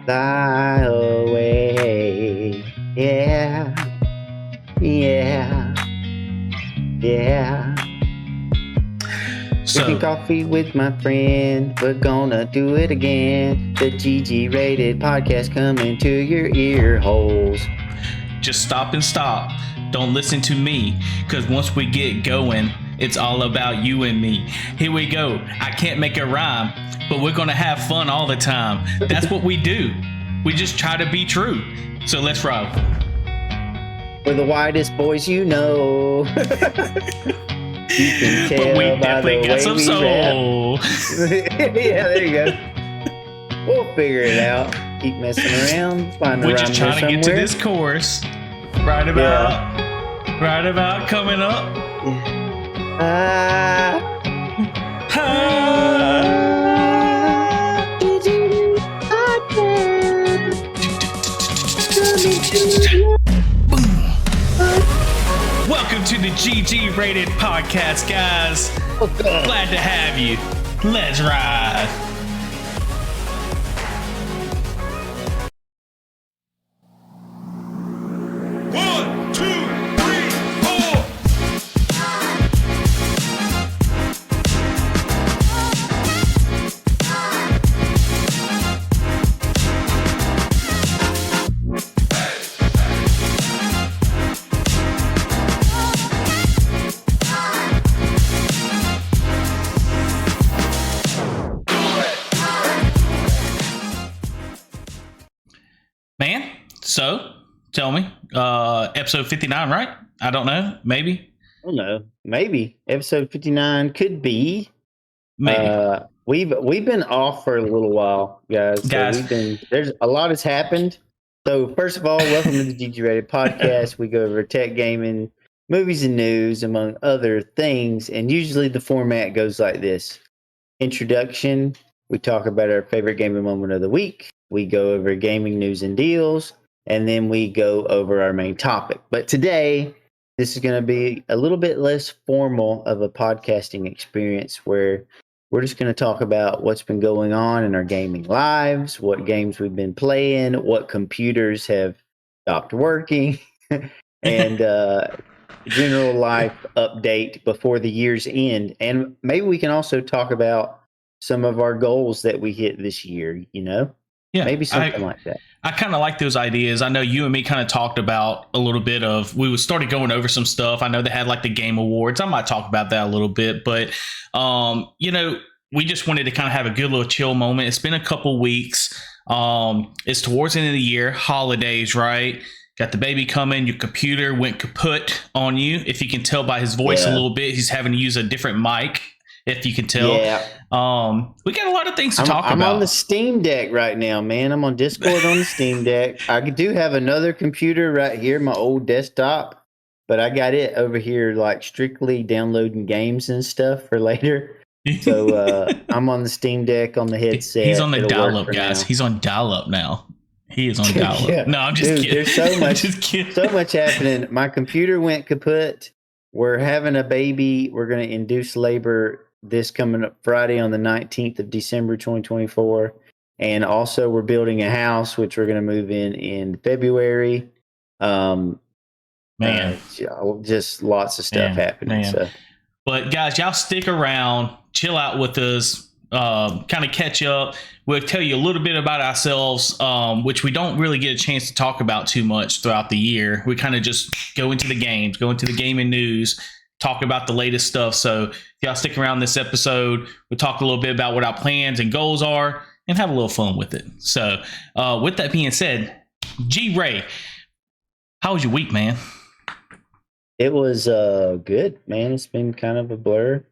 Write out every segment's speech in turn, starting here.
fly away. Yeah, yeah, yeah. Drinking coffee with my friend, we're gonna do it again. The GG Rated podcast coming to your ear holes. Just stop and stop. Don't listen to me, because once we get going, it's all about you and me. Here we go. I can't make a rhyme, but we're gonna have fun all the time. That's what we do. We just try to be true. So let's roll. We're the whitest boys you know. You can tell but we by definitely the got way some we soul. Yeah, there you go. We'll figure it out. Keep messing around. Find the We're rhyme just trying to somewhere. get to this chorus. Right about coming up. Welcome to the GG Rated podcast, guys. Glad to have you. Let's ride. One, two, three, four. Man, so tell me, episode 59, right? I don't know. Maybe. I don't know. Maybe episode 59 could be. Maybe. We've been off for a little while, guys. So there's a lot has happened. So first of all, welcome to the GG Rated podcast. We go over tech, gaming, movies, and news, among other things. And usually the format goes like this: introduction. We talk about our favorite gaming moment of the week. We go over gaming news and deals, and then we go over our main topic. But today, this is going to be a little bit less formal of a podcasting experience where we're just going to talk about what's been going on in our gaming lives, what games we've been playing, what computers have stopped working, and general life update before the year's end. And maybe we can also talk about some of our goals that we hit this year, Yeah, maybe something like that. I kind of like those ideas. I know you and me kind of talked about a little bit of, we started going over some stuff. I know they had like the game awards. I might talk about that a little bit, but we just wanted to kind of have a good little chill moment. It's been a couple weeks. It's towards the end of the year, holidays, right? Got the baby coming. Your computer went kaput on you. If you can tell by his voice a little bit, he's having to use a different mic. If you can tell, we got a lot of things to talk about. I'm on the Steam Deck right now, man. I'm on Discord on the Steam Deck. I do have another computer right here, my old desktop, but I got it over here, like strictly downloading games and stuff for later. So I'm on the Steam Deck on the headset. He's on the dial-up, guys. He's on dial-up now. He is on dial-up. Yeah. No, I'm just kidding. There's so much happening. My computer went kaput. We're having a baby. We're going to induce labor this coming up Friday on the 19th of December, 2024. And also we're building a house, which we're going to move in February. Just lots of stuff happening. So. But guys, y'all stick around, chill out with us, kind of catch up. We'll tell you a little bit about ourselves, which we don't really get a chance to talk about too much throughout the year. We kind of just go into the games, go into the gaming news, talk about the latest stuff. So if y'all stick around this episode, we'll talk a little bit about what our plans and goals are and have a little fun with it. So with that being said, G-Ray, how was your week, man? It was good, man. It's been kind of a blur.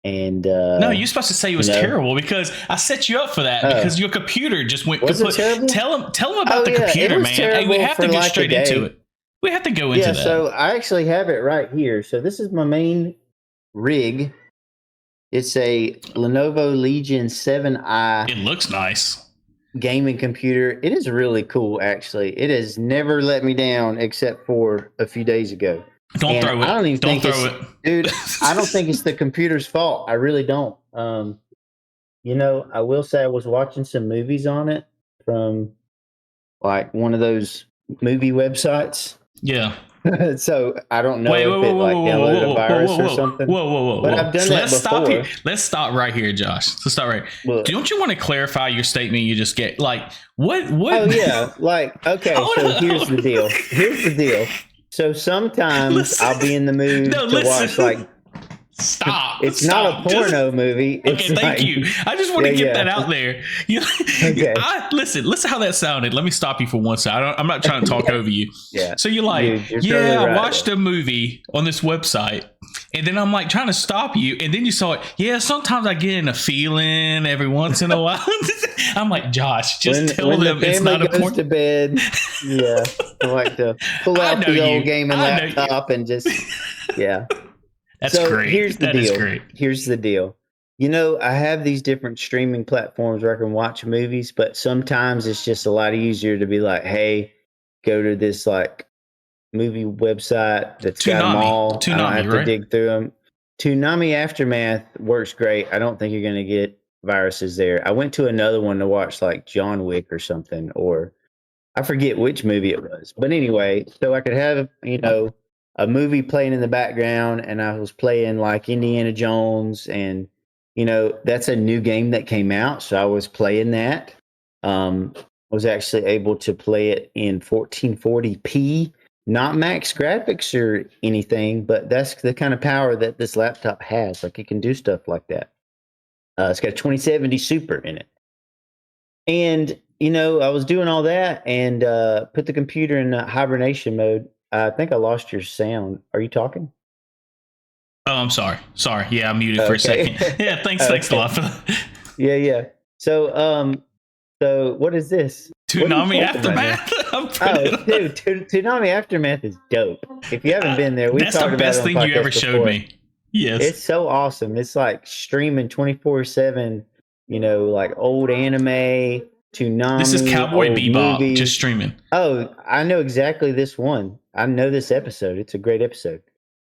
And no, you're supposed to say it was terrible because I set you up for that because your computer just went kaput. Tell them about the computer, man. Hey, we have to go straight into it. We have to go into that. So I actually have it right here. So this is my main rig. It's a Lenovo Legion 7i. It looks nice. Gaming computer. It is really cool, actually. It has never let me down except for a few days ago. Don't throw it. I don't even think throw it. Dude, I don't think it's the computer's fault. I really don't. I will say I was watching some movies on it from like one of those movie websites. Yeah. So I don't know Wait, if it like downloaded a virus or something. Whoa. But I've done So that let's before. stop here. Let's stop right here, Josh. Let's stop right. Look. Don't you want to clarify your statement you just get? Like, what? Oh yeah, like okay. So here's the deal. Here's the deal. So sometimes I'll be in the mood to watch like. Stop. It's not a porno movie. It's okay, thank you. I just want to get that out there. Okay. Listen how that sounded. Let me stop you for one second. I'm not trying to talk over you. Yeah. So you're like, dude, you're totally right, I watched a movie on this website. And then I'm like trying to stop you. And then you saw it. Yeah, sometimes I get in a feeling every once in a while. I'm like, Josh, just tell them it's not a porno. To bed. Yeah. I like to pull out the old game and laptop and just, yeah. That's great. Here's the deal. Is great. Here's the deal. You know, I have these different streaming platforms where I can watch movies, but sometimes it's just a lot easier to be like, hey, go to this like movie website that's got them all. I don't have to dig through them. Toonami Aftermath works great. I don't think you're going to get viruses there. I went to another one to watch like John Wick or something, or I forget which movie it was. But anyway, so I could have, you know, a movie playing in the background, and I was playing like Indiana Jones, and you know that's a new game that came out, so I was playing that. Was actually able to play it in 1440p, not max graphics or anything, but that's the kind of power that this laptop has. Like it can do stuff like that. It's got a 2070 Super in it, and you know I was doing all that and put the computer in hibernation mode. I think I lost your sound. Are you talking? Oh, I'm sorry. Sorry. Yeah, I'm muted for a second. Yeah, thanks a lot for that. Yeah. So, so what is this? Toonami Aftermath. Dude, Toonami Aftermath is dope. If you haven't been there, we talked about it. That's the best thing you ever showed me. Yes, it's so awesome. It's like streaming 24/7. You know, like old anime. Toonami. This is Cowboy Bebop movies. Just streaming. Oh, I know exactly this one. I know this episode. It's a great episode.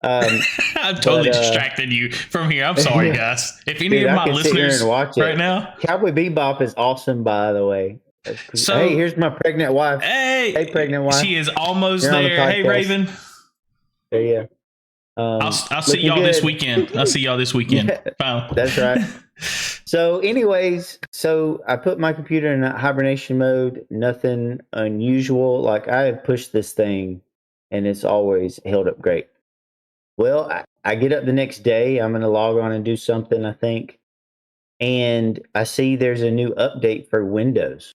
I've totally distracted you from here. I'm sorry, guys. If any of my listeners right now, Cowboy Bebop is awesome, by the way. So, hey, here's my pregnant wife. Hey, pregnant wife. She is almost there. Hey, Raven. There you go. I'll see y'all this weekend. I'll see y'all this weekend. Yeah, that's right. So anyways, so I put my computer in hibernation mode, nothing unusual. Like I have pushed this thing and it's always held up great. Well, I get up the next day, I'm going to log on and do something, I think. And I see there's a new update for Windows.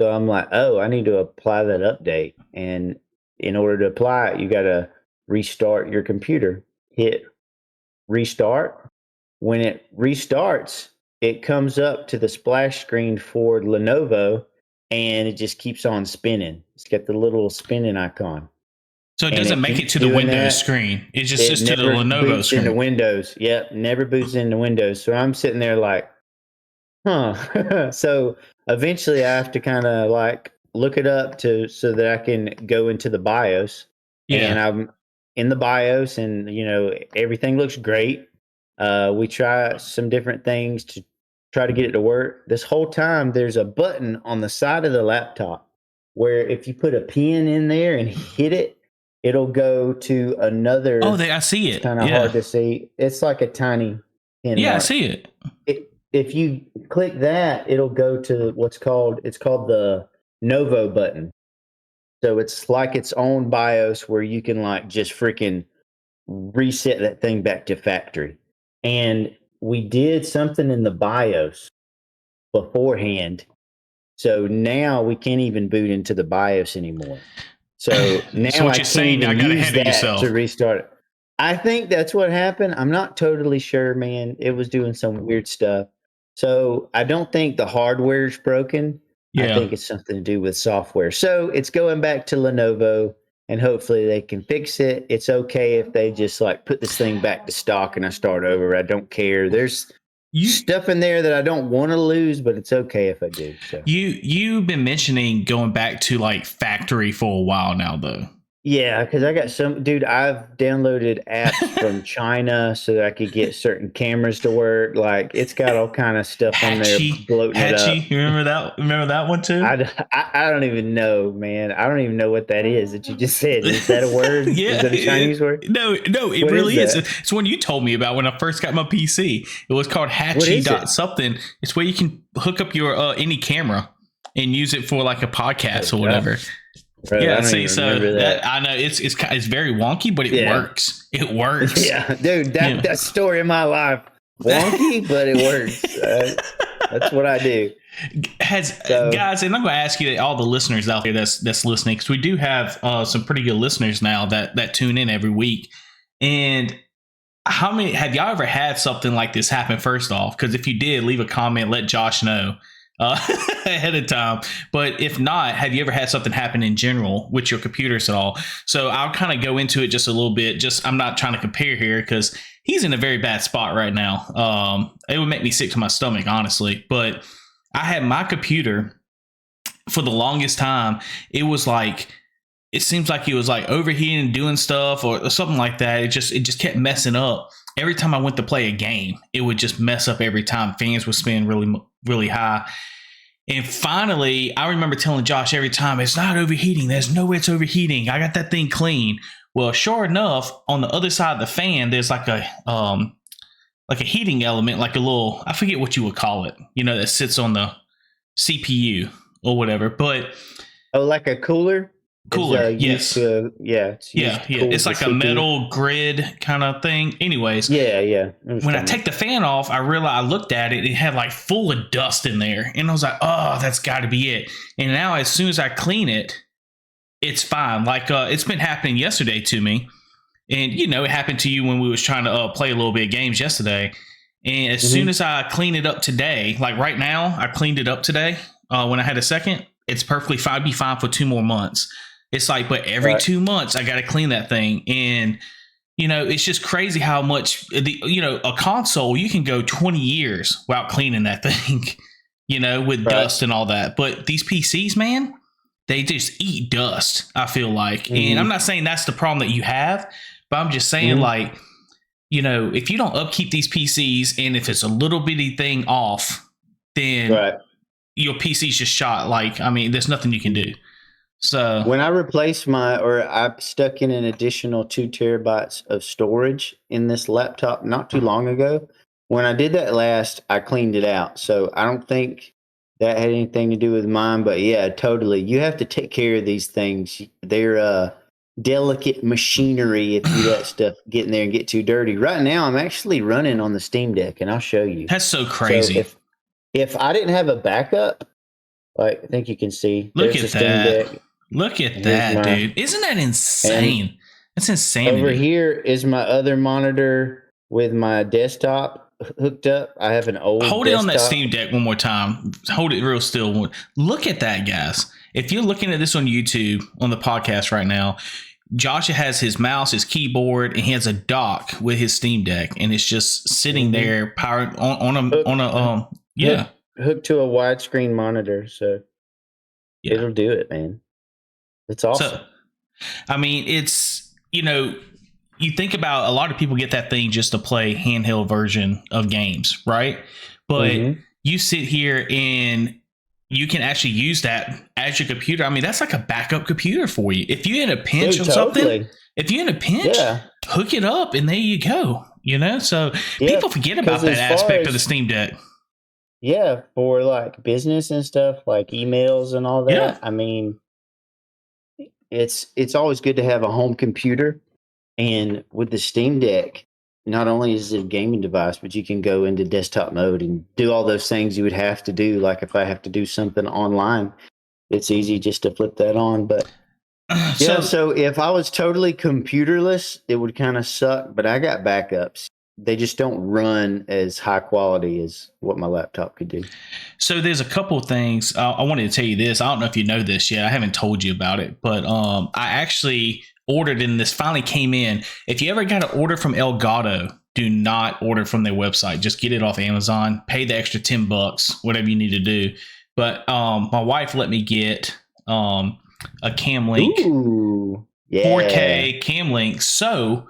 So I'm like, oh, I need to apply that update. And in order to apply it, you got to restart your computer. Hit restart. When it restarts, it comes up to the splash screen for Lenovo, and it just keeps on spinning. It's got the little spinning icon. So it doesn't make it to the Windows screen. It just to the Lenovo screen. Into Windows. Yep, never boots into Windows. So I'm sitting there like, huh. So eventually I have to kind of like look it up so that I can go into the BIOS. Yeah. And I'm in the BIOS, and you know everything looks great. We try some different things to try to get it to work. This whole time, there's a button on the side of the laptop where if you put a pin in there and hit it, it'll go to another. Oh, I see it. It's kind of hard to see. It's like a tiny pin. Yeah, mark. I see it. If you click that, it'll go to it's called the Novo button. So it's like its own BIOS where you can like just freaking reset that thing back to factory. And we did something in the BIOS beforehand. So now we can't even boot into the BIOS anymore. So now so what you're saying, now got ahead of yourself to restart it. I think that's what happened. I'm not totally sure, man. It was doing some weird stuff. So I don't think the hardware is broken. Yeah. I think it's something to do with software. So it's going back to Lenovo, and hopefully they can fix it. It's okay if they just like put this thing back to stock and I start over. I don't care. There's stuff in there that I don't want to lose, but it's okay if I do. So you've been mentioning going back to like factory for a while now, though. Yeah, because I got dude, I've downloaded apps from China so that I could get certain cameras to work. Like, it's got all kind of stuff on there bloating it up. You remember that? Remember that one too? I don't even know, man. I don't even know what that is that you just said. Is that a word? Yeah, Is that a Chinese word? No, it What really is. that? It's one you told me about when I first got my PC. It was called Hatchie dot something. It's where you can hook up your any camera and use it for like a podcast or whatever. Bro, yeah, see, so that. I know it's very wonky, but it works. It works. Yeah, dude, that story of my life, wonky, but it works. That's what I do. Guys, and I'm going to ask you, all the listeners out there that's listening, because we do have some pretty good listeners now that tune in every week. And how many have y'all ever had something like this happen? First off, because if you did, leave a comment, let Josh know ahead of time. But if not, have you ever had something happen in general with your computers at all? So I'll kind of go into it just a little bit. I'm not trying to compare here because he's in a very bad spot right now. It would make me sick to my stomach, honestly. But I had my computer for the longest time. It seems like it was like overheating and doing stuff or something like that. It just kept messing up. Every time I went to play a game, it would just mess up every time. Fans would spin really, really high. And finally, I remember telling Josh every time, it's not overheating. There's no way it's overheating. I got that thing clean. Well, sure enough, on the other side of the fan, there's like a heating element, like a little, I forget what you would call it, that sits on the CPU or whatever. But like a cooler? Yes. It's like a metal grid kind of thing. Anyways. Yeah. When I take the fan off, I looked at it. It had like full of dust in there. And I was like, oh, that's got to be it. And now as soon as I clean it, it's fine. Like it's been happening yesterday to me. And, it happened to you when we was trying to play a little bit of games yesterday. And as soon as I clean it up today, like right now, I cleaned it up today when I had a second. It's perfectly fine. I'd be fine for 2 more months. It's like, but every 2 months I got to clean that thing. And, it's just crazy how much a console, you can go 20 years without cleaning that thing, with dust and all that. But these PCs, man, they just eat dust, I feel like. And I'm not saying that's the problem that you have, but I'm just saying if you don't upkeep these PCs and if it's a little bitty thing off, then your PC's just shot. Like, I mean, there's nothing you can do. So when I replaced I stuck in an additional 2 terabytes of storage in this laptop not too long ago. When I did that last, I cleaned it out. So I don't think that had anything to do with mine, but yeah, totally. You have to take care of these things. They're delicate machinery if you let stuff get in there and get too dirty. Right now, I'm actually running on the Steam Deck, and I'll show you. That's so crazy. So if I didn't have a backup, like I think you can see. Look at that. Look at that, dude. Isn't that insane? That's insane. Over here is my other monitor with my desktop hooked up. I have an old Hold it on that Steam Deck one more time. Hold it real still. Look at that, guys. If you're looking at this on YouTube, on the podcast right now, Josh has his mouse, his keyboard, and he has a dock with his Steam Deck, and it's just sitting there powered hooked to a widescreen monitor. So it'll do it, man. It's awesome. So, I mean, it's, you think about a lot of people get that thing just to play handheld version of games, right? But you sit here and you can actually use that as your computer. I mean, that's like a backup computer for you. If you're in a pinch something, hook it up and there you go, So people forget about that aspect of the Steam Deck. Yeah, for like business and stuff, like emails and all that. Yeah. I mean, it's always good to have a home computer, and with the Steam Deck, not only is it a gaming device, but you can go into desktop mode and do all those things you would have to do. Like if I have to do something online, it's easy just to flip that on. But so if I was totally computerless, it would kind of suck. But I got backups. They just don't run as high quality as what my laptop could do. So there's a couple of things. I wanted to tell you this. I don't know if you know this yet. I haven't told you about it, but I actually ordered, and this finally came in. If you ever got an order from Elgato, do not order from their website. Just get it off Amazon. Pay the extra $10, whatever you need to do. But my wife let me get a Cam Link. Ooh. Yeah. 4K cam link. So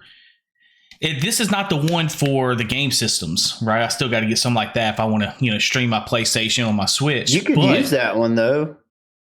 this is not the one for the game systems, right? I still got to get something like that if I want to, stream my PlayStation on my Switch. You could use that one though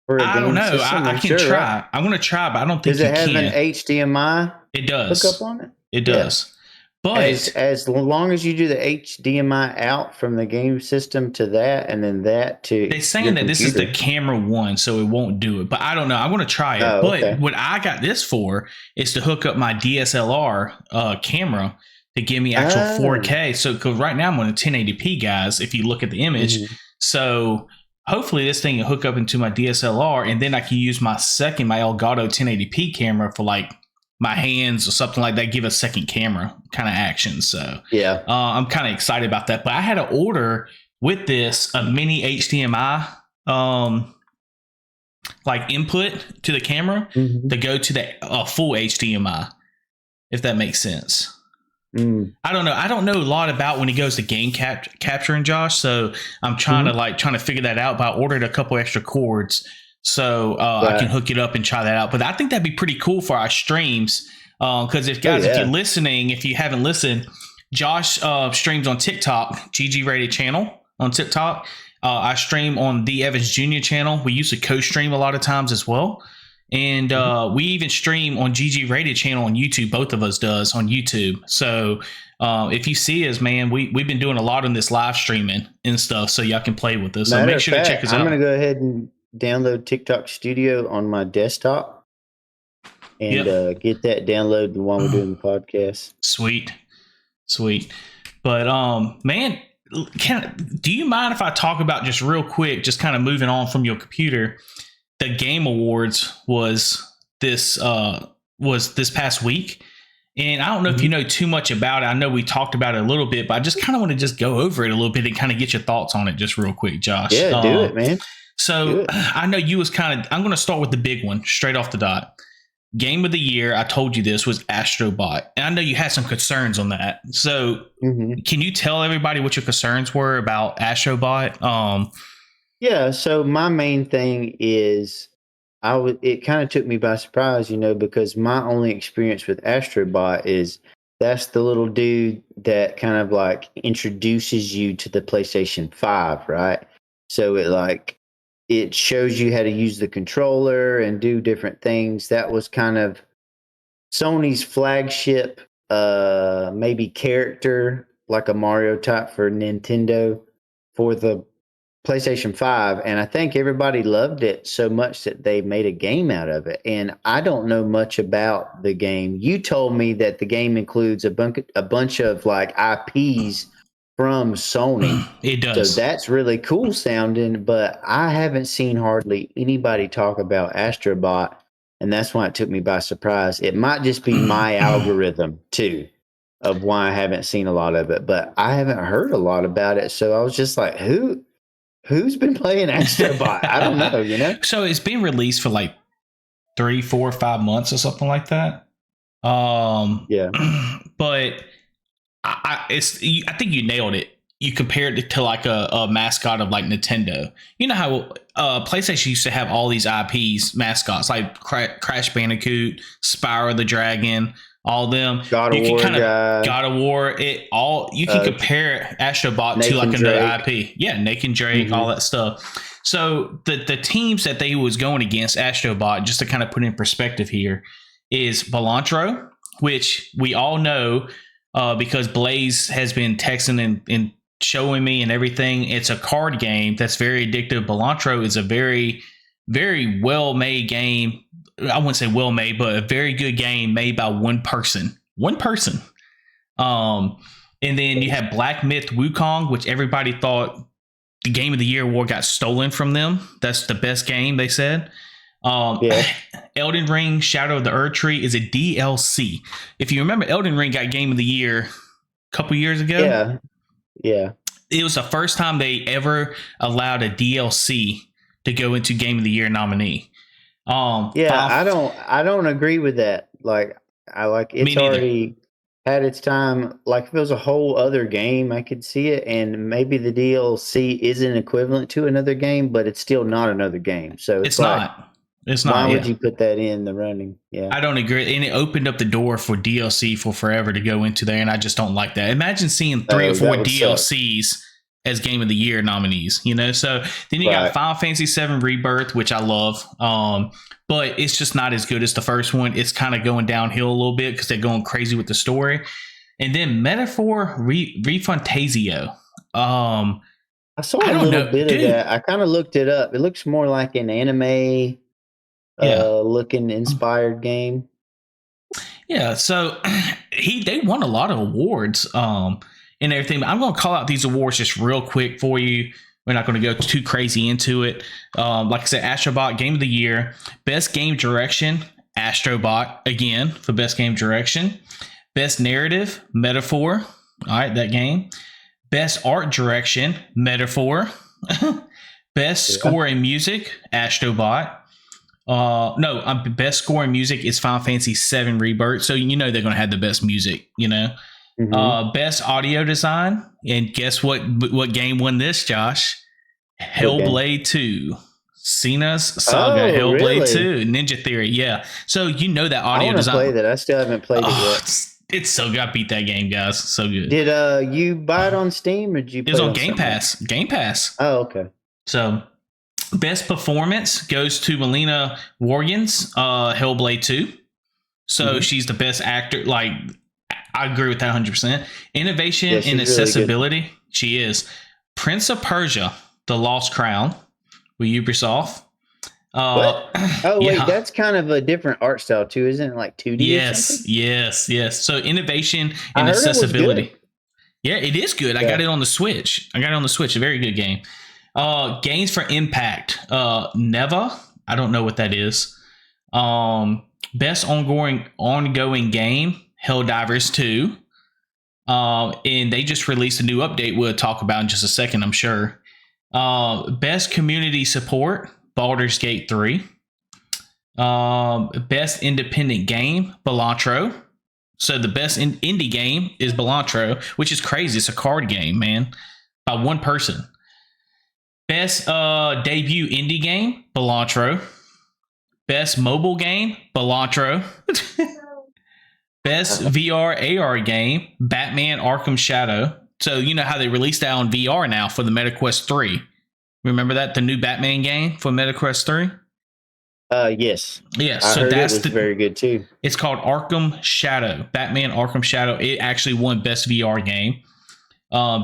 for a I don't game know. system. I I'm can sure, try. right? I'm going to try, but I don't think Does it have can. an HDMI It does. hookup on it? It does. But as long as you do the HDMI out from the game system to that, and then that to they're saying that this is the camera one, so it won't do it. But I don't know. I'm going to try it. But what I got this for is to hook up my DSLR camera to give me actual 4K. So because right now I'm on a 1080p, guys. If you look at the image, so hopefully this thing will hook up into my DSLR, and then I can use my Elgato 1080p camera for like my hands or something like that, give a second camera kind of action. So yeah, I'm kind of excited about that. But I had to order with this a mini HDMI like input to the camera to go to the full HDMI, if that makes sense. I don't know. I don't know a lot about when it goes to game capturing, Josh. So I'm trying to figure that out. But I ordered a couple extra cords so I can hook it up and try that out. But I think that'd be pretty cool for our streams. Because if you're listening, if you haven't listened, Josh streams on TikTok, GGratedChannel on TikTok. I stream on the Evans Jr. channel. We used to co-stream a lot of times as well. And we even stream on GGratedChannel on YouTube. Both of us does on YouTube. So if you see us, man, we've been doing a lot on this live streaming and stuff. So y'all can play with us. So make sure to check us out. I'm going to go ahead and download TikTok Studio on my desktop and get that downloaded while we're doing the podcast. Sweet. But man, do you mind if I talk about just real quick, just kind of moving on from your computer? The Game Awards was this past week, and I don't know if you know too much about it. I know we talked about it a little bit, but I just kind of want to just go over it a little bit and kind of get your thoughts on it just real quick, Josh. Yeah, do it, man. So I know you was I'm going to start with the big one straight off the dot. Game of the year, I told you this was Astrobot, and I know you had some concerns on that. So can you tell everybody what your concerns were about Astrobot? Yeah, so my main thing is it kind of took me by surprise, because my only experience with Astrobot is that's the little dude that kind of like introduces you to the PlayStation 5, right? So it shows you how to use the controller and do different things. That was kind of Sony's flagship maybe character, like a Mario type for Nintendo for the PlayStation 5, and I think everybody loved it so much that they made a game out of it. And I don't know much about the game. You told me that the game includes a bunch of like IPs from Sony. It does. So that's really cool sounding, but I haven't seen hardly anybody talk about Astrobot, and that's why it took me by surprise. It might just be my algorithm too of why I haven't seen a lot of it, but I haven't heard a lot about it. So I was just like, Who's been playing Astrobot? I don't know, So it's been released for like 3, 4, 5 months or something like that. Yeah. But I think you nailed it. You compared it to like a mascot of like Nintendo. You know how PlayStation used to have all these IPs, mascots like Crash Bandicoot, Spyro the Dragon, all of them. God of War, God of War. You can compare Astrobot to like another IP. Yeah, Nathan Drake, all that stuff. So the teams that they was going against Astrobot, just to kind of put in perspective here, is Balantro, which we all know because Blaze has been texting and showing me and everything. It's a card game that's very addictive. Balantro is a very, very well-made game. I wouldn't say well-made, but a very good game made by one person. And then you have Black Myth Wukong, which everybody thought the Game of the Year award got stolen from them. That's the best game, they said. Elden Ring Shadow of the Erdtree is a DLC. If you remember, Elden Ring got Game of the Year a couple years ago. Yeah. It was the first time they ever allowed a DLC to go into Game of the Year nominee. I don't agree with that. It's already had its time. Like if it was a whole other game, I could see it, and maybe the DLC isn't equivalent to another game, but it's still not another game. So it's not. It's not. Why would you put that in the running? Yeah, I don't agree. And it opened up the door for DLC for forever to go into there, and I just don't like that. Imagine seeing 3 or 4 DLCs as Game of the Year nominees, you know? So then you got Final Fantasy VII Rebirth, which I love, but it's just not as good as the first one. It's kind of going downhill a little bit because they're going crazy with the story. And then Metaphor Refantasio. I saw a little bit of that. I kind of looked it up. It looks more like an anime looking inspired game. Yeah, so they won a lot of awards and everything. I'm going to call out these awards just real quick for you. We're not going to go too crazy into it. Like I said, Astrobot Game of the Year, Best Game Direction, Astrobot again for Best Game Direction, Best Narrative, Metaphor. All right, that game. Best Art Direction, Metaphor. Best Score and Music, Astrobot. Best Score and Music is Final Fantasy VII Rebirth. So you know they're going to have the best music, you know. Best Audio Design, and guess what game won this, Josh? Hellblade 2. Sena's Saga, Hellblade 2, Ninja Theory. Yeah. So you know that audio design. I want to play that. I still haven't played it yet. It's so good. I beat that game, guys. So good. Did you buy it on Steam or did you play it? Was on Game Pass. Game Pass. Oh, okay. So Best Performance goes to Melina Wargins, Hellblade 2. So she's the best actor. Like, I agree with that 100%. Innovation and accessibility. Really, she is. Prince of Persia, The Lost Crown with Ubisoft. Wait, that's kind of a different art style too, isn't it? Like 2D. Yes. So innovation and accessibility. Yeah, it is good. I got it on the Switch. A very good game. Games for Impact. Neva. I don't know what that is. Best ongoing game. Helldivers 2. And they just released a new update we'll talk about in just a second, I'm sure. Best community support. Baldur's Gate 3. Best independent game, Belantro. So the best indie game is Belantro, which is crazy. It's a card game, man, by one person. Best debut indie game, Belantro. Best mobile game, Belantro. Best VR AR game, Batman Arkham Shadow. So you know how they released that on VR now for the MetaQuest 3. Remember that? The new Batman game for MetaQuest 3? Yes. Yeah, so that's very good too. It's called Arkham Shadow. Batman Arkham Shadow. It actually won Best VR game.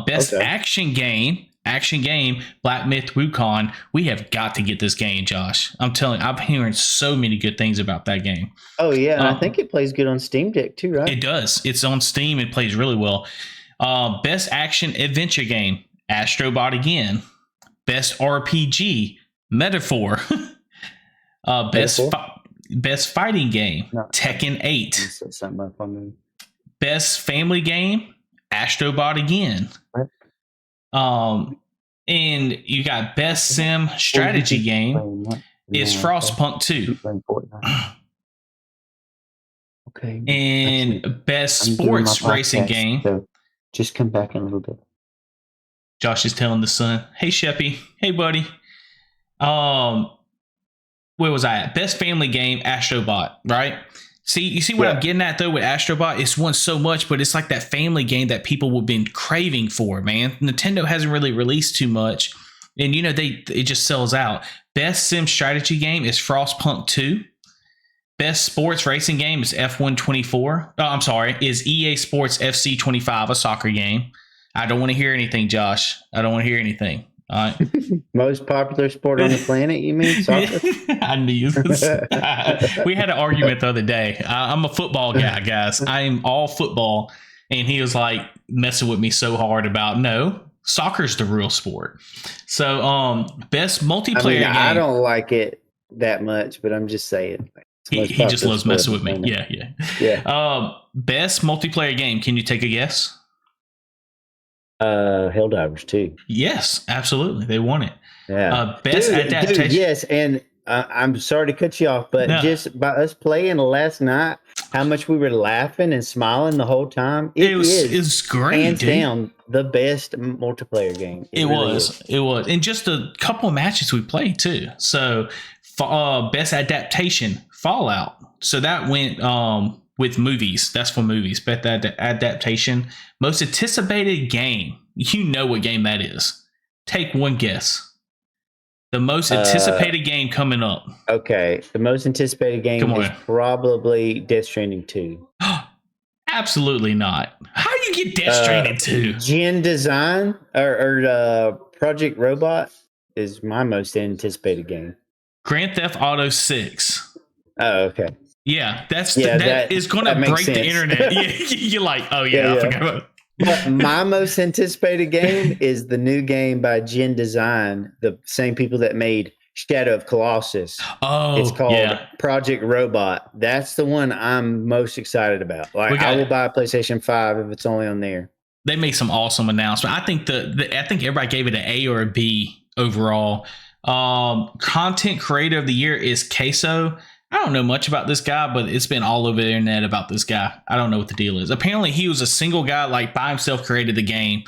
Best action game, Black Myth Wukong. We have got to get this game, Josh. I'm telling you, I'm hearing so many good things about that game. Oh, yeah. And I think it plays good on Steam Deck too, right? It does. It's on Steam. It plays really well. Best action adventure game, Astrobot again. Best RPG, Metaphor. Best fighting game, Tekken 8. Best family game, Astrobot again. And you got best sim strategy game is Frostpunk 2. Okay. And best sports racing game. So just come back in a little bit. Josh is telling the son, "Hey Sheppy, hey buddy." Where was I at? Best family game, Astrobot, right? You see what I'm getting at though with Astrobot? It's won so much, but it's like that family game that people have been craving for, man. Nintendo hasn't really released too much. And you know, it just sells out. Best sim strategy game is Frostpunk 2. Best sports racing game is F124. Oh, I'm sorry, is EA Sports FC 25, a soccer game. I don't want to hear anything, Josh. I don't want to hear anything. All right. Most popular sport on the planet, you mean? Soccer? I knew this. We had an argument the other day. I'm a football guy, guys. I'm all football. And he was like messing with me so hard about, no, soccer's the real sport. So, best multiplayer game. I don't like it that much, but I'm just saying. He just loves messing with me. Yeah. Best multiplayer game. Can you take a guess? Helldivers 2. Yes, absolutely. They won it. Yeah. Best adaptation. Dude, yes, and I'm sorry to cut you off, but just by us playing last night, how much we were laughing and smiling the whole time. It was great. Hands down the best multiplayer game. It was. And just a couple of matches we played too. So Best adaptation, Fallout. So that went with movies. That's for movies. Best adaptation. Most anticipated game. You know what game that is. Take one guess. The most anticipated game coming up. Okay. The most anticipated game is probably Death Stranding 2. Absolutely not. How do you get Death Stranding 2? Gen Design or Project Robot is my most anticipated game. Grand Theft Auto 6. Oh, okay. Yeah, that is going to break the internet. You're like, oh yeah, I forgot about it. But my most anticipated game is the new game by Gen Design, the same people that made Shadow of Colossus. Oh, it's called Project Robot. That's the one I'm most excited about. Like, I will buy a PlayStation 5 if it's only on there. They made some awesome announcement. I think I think everybody gave it an A or a B overall. Content creator of the year is Queso. I don't know much about this guy, but it's been all over the internet about this guy. I don't know what the deal is. Apparently, he was a single guy, like by himself, created the game.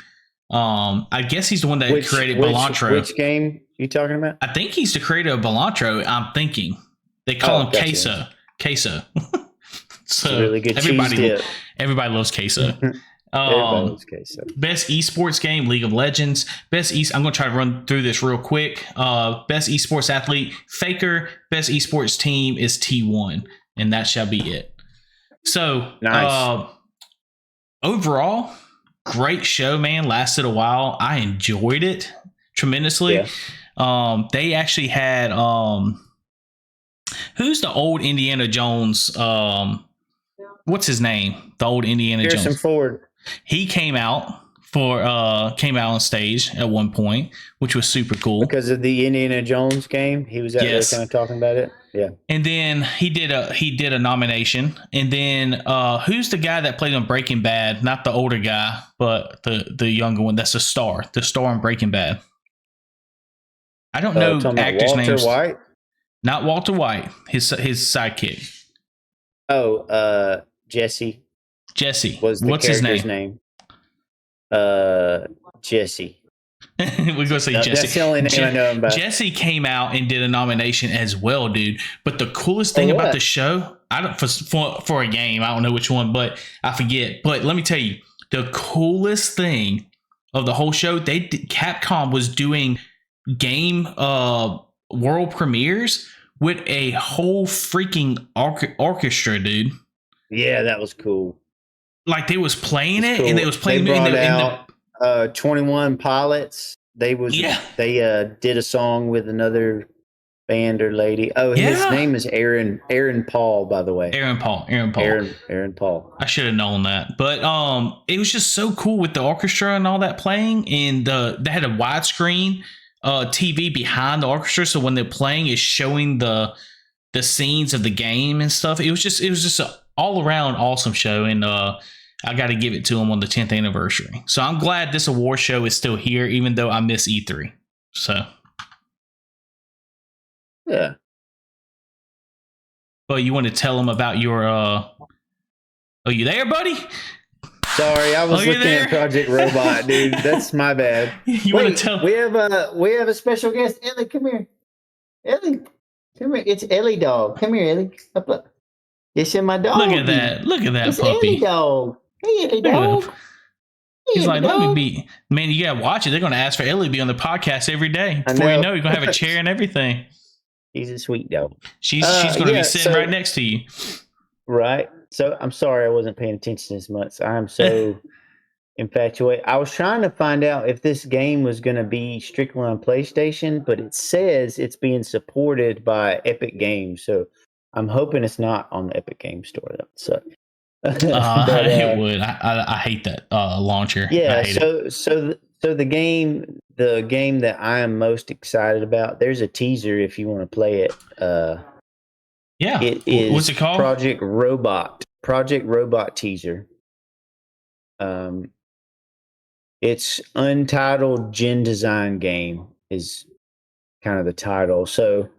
I guess he's the one that created Belantro. Which game you talking about? I think he's the creator of Belantro. I'm thinking they call him Queso. Queso. So really good everybody loves Queso. Best esports game, League of Legends. I'm going to try to run through this real quick. Best esports athlete, Faker. Best esports team is T1, and that shall be it. So, nice. Overall, great show, man. Lasted a while. I enjoyed it tremendously. Yeah. They actually had who's the old Indiana Jones? What's his name? The old Indiana Harrison Jones. Ford. He came out on stage at one point, which was super cool because of the Indiana Jones game. He was out there kind of talking about it. Yeah, and then he did a nomination. And then who's the guy that played on Breaking Bad? Not the older guy, but the younger one. That's the star in Breaking Bad. I don't know actors' names. Walter White, not Walter White. His sidekick. Oh, Jesse. What's his name? Jesse. We're gonna say Jesse. That's the only name I know about. Jesse came out and did a nomination as well, dude. But the coolest thing about the show, I don't for a game, I don't know which one, but I forget. But let me tell you, the coolest thing of the whole show, Capcom was doing game world premieres with a whole freaking orchestra, dude. Yeah, that was cool. Like they was playing it, cool. And they was playing. They brought out 21 Pilots. They did a song with another band or lady. Oh, his name is Aaron Paul, by the way. Aaron Paul. Aaron Paul. I should have known that, but it was just so cool with the orchestra and all that playing, and they had a widescreen TV behind the orchestra, so when they're playing, it's showing the scenes of the game and stuff. It was just an all around awesome show, and I got to give it to them on the 10th anniversary. So I'm glad this award show is still here, even though I miss E3. So, yeah. But you want to tell them about your? Are you there, buddy? Sorry, I was looking at Project Robot, dude. That's my bad. You want to tell? We have a special guest. Ellie, come here. Ellie, come here. It's Ellie dog. Come here, Ellie. Up. It's in my dog. Look at that. Look at that it's puppy. Ellie dog. Hey, Ellie dog. He's like, let me be. Man, you gotta watch it. They're gonna ask for Ellie to be on the podcast every day. Before you know, you're gonna have a chair and everything. He's a sweet dog. She's gonna be sitting right next to you. Right. So I'm sorry I wasn't paying attention as much. I'm so infatuated. I was trying to find out if this game was going to be strictly on PlayStation, but it says it's being supported by Epic Games. So I'm hoping it's not on the Epic Games Store. That would suck. It would. I hate that launcher. Yeah. So the game that I am most excited about. There's a teaser if you want to play it. Yeah. It is. What's it called? Project Robot teaser. It's untitled Gen Design game is kind of the title. So,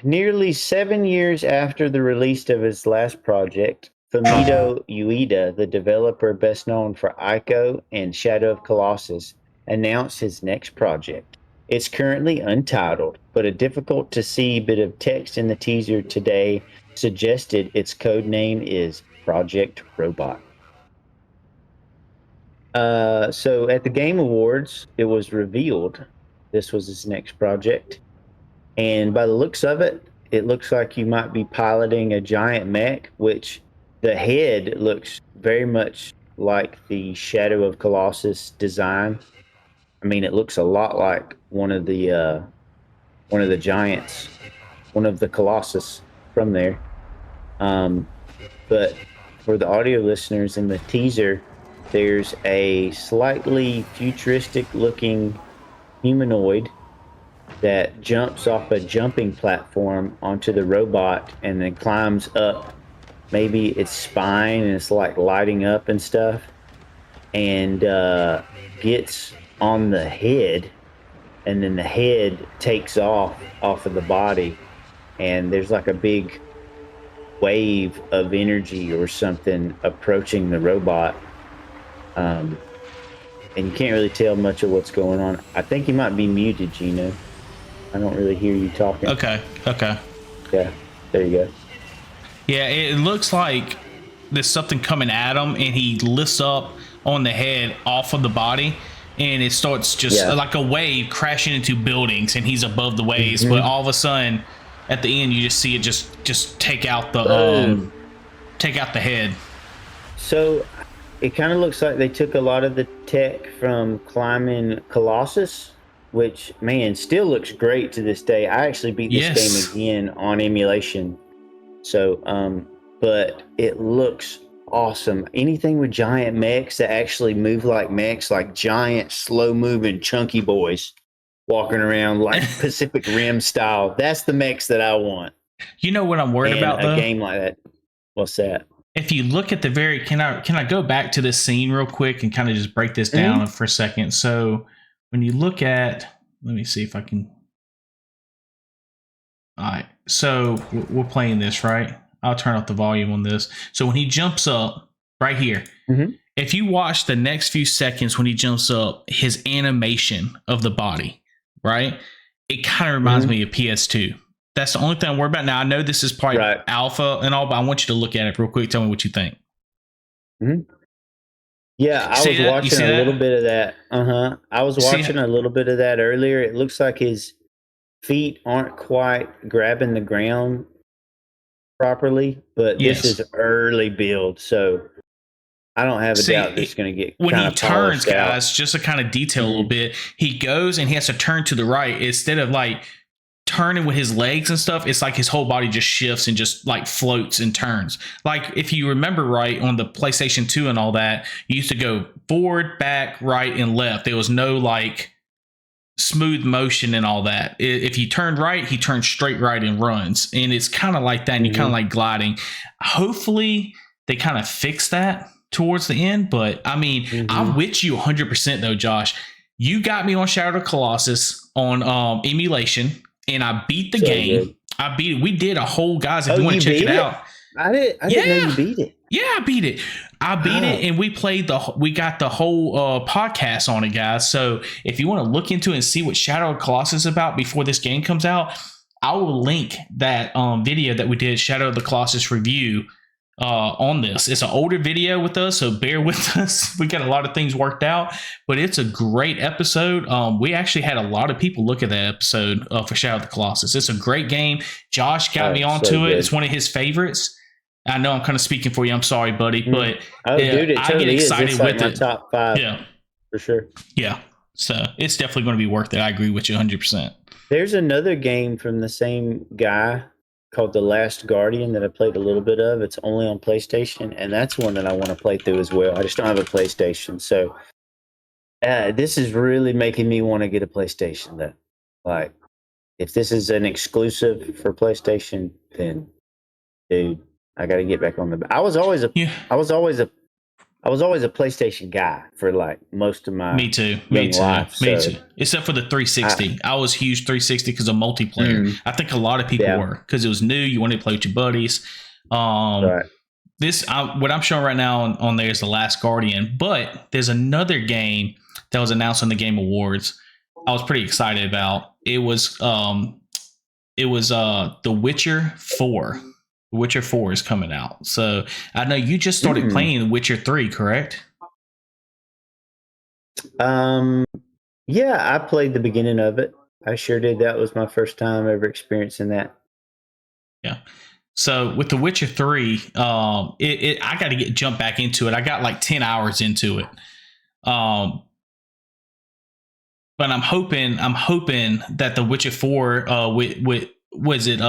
nearly 7 years after the release of his last project, Fumito Ueda, the developer best known for Ico and Shadow of Colossus, announced his next project. It's currently untitled, but a difficult to see bit of text in the teaser today suggested its code name is Project Robot. So at the Game Awards, it was revealed this was his next project. And by the looks of it, it looks like you might be piloting a giant mech, which the head looks very much like the Shadow of Colossus design. I mean, it looks a lot like one of the giants, one of the Colossus from there. But for the audio listeners, in the teaser, there's a slightly futuristic looking humanoid that jumps off a jumping platform onto the robot and then climbs up maybe its spine, and it's like lighting up and stuff, and gets on the head, and then the head takes off of the body, and there's like a big wave of energy or something approaching the robot. And you can't really tell much of what's going on. I think you might be muted, Gino. I don't really hear you talking. Okay. Yeah, there you go. Yeah, it looks like there's something coming at him, and he lifts up on the head off of the body, and it starts just like a wave crashing into buildings, and he's above the waves. But all of a sudden, at the end, you just see it just take out the head. So it kind of looks like they took a lot of the tech from climbing Colossus, which, man, still looks great to this day. I actually beat this game again on emulation. So, but it looks awesome. Anything with giant mechs that actually move like mechs, like giant, slow-moving, chunky boys walking around like Pacific Rim style. That's the mechs that I want. You know what I'm worried about, though? A game like that. What's that? If you look at the very, can I go back to this scene real quick and kind of just break this down for a second? So when you look at, let me see if I can. All right, so we're playing this, right? I'll turn off the volume on this. So when he jumps up right here, if you watch the next few seconds when he jumps up, his animation of the body, right? It kind of reminds me of PS2. That's the only thing I'm worried about. Now, I know this is probably alpha and all, but I want you to look at it real quick. Tell me what you think. Yeah, I was watching a little bit of that. I was watching a little bit of that earlier. It looks like his feet aren't quite grabbing the ground properly, but this is early build, so I don't have a doubt it's going to get when he turns, guys, out. just to kind of detail a little bit, he goes and he has to turn to the right instead of like turning with his legs and stuff. It's like his whole body just shifts and just like floats and turns. Like if you remember right on the PlayStation 2 and all that, you used to go forward, back, right, and left. There was no like smooth motion and all that. If he turned right, he turns straight right and runs, and it's kind of like that, and you're kind of like gliding. Hopefully they kind of fix that towards the end, but I mean, I'm with you 100% though, Josh. You got me on Shadow of the Colossus on emulation, and I beat the game. Good. I beat it. We did a whole, guys, if you want to check it out. I didn't know you beat it. Yeah, I beat it. I beat it, and we got the whole podcast on it, guys. So if you want to look into it and see what Shadow of Colossus is about before this game comes out, I will link that video that we did, Shadow of the Colossus review, on this. It's an older video with us, so bear with us. We got a lot of things worked out, but it's a great episode. We actually had a lot of people look at that episode for Shadow of the Colossus. It's a great game. Josh got me onto it. It's one of his favorites. I know I'm kind of speaking for you. I'm sorry, buddy, but dude, I get excited with it. Top 5, for sure. Yeah, so it's definitely going to be worth it. I agree with you 100%. There's another game from the same guy called The Last Guardian that I played a little bit of. It's only on PlayStation, and that's one that I want to play through as well. I just don't have a PlayStation, so this is really making me want to get a PlayStation. Though, like, if this is an exclusive for PlayStation, then, dude, I got to get back on the. I was always a PlayStation guy for like most of my me too life, except for the 360. I was huge 360 because of multiplayer. I think a lot of people were, because it was new. You wanted to play with your buddies. This what I'm showing right now on there is The Last Guardian, but there's another game that was announced on the Game Awards. I was pretty excited about. It was The Witcher 4. The Witcher 4 is coming out. So I know you just started playing Witcher 3, correct? Yeah, I played the beginning of it. I sure did. That was my first time ever experiencing that. Yeah. So with The Witcher 3, I got to jump back into it. I got like 10 hours into it. But I'm hoping that The Witcher 4 was it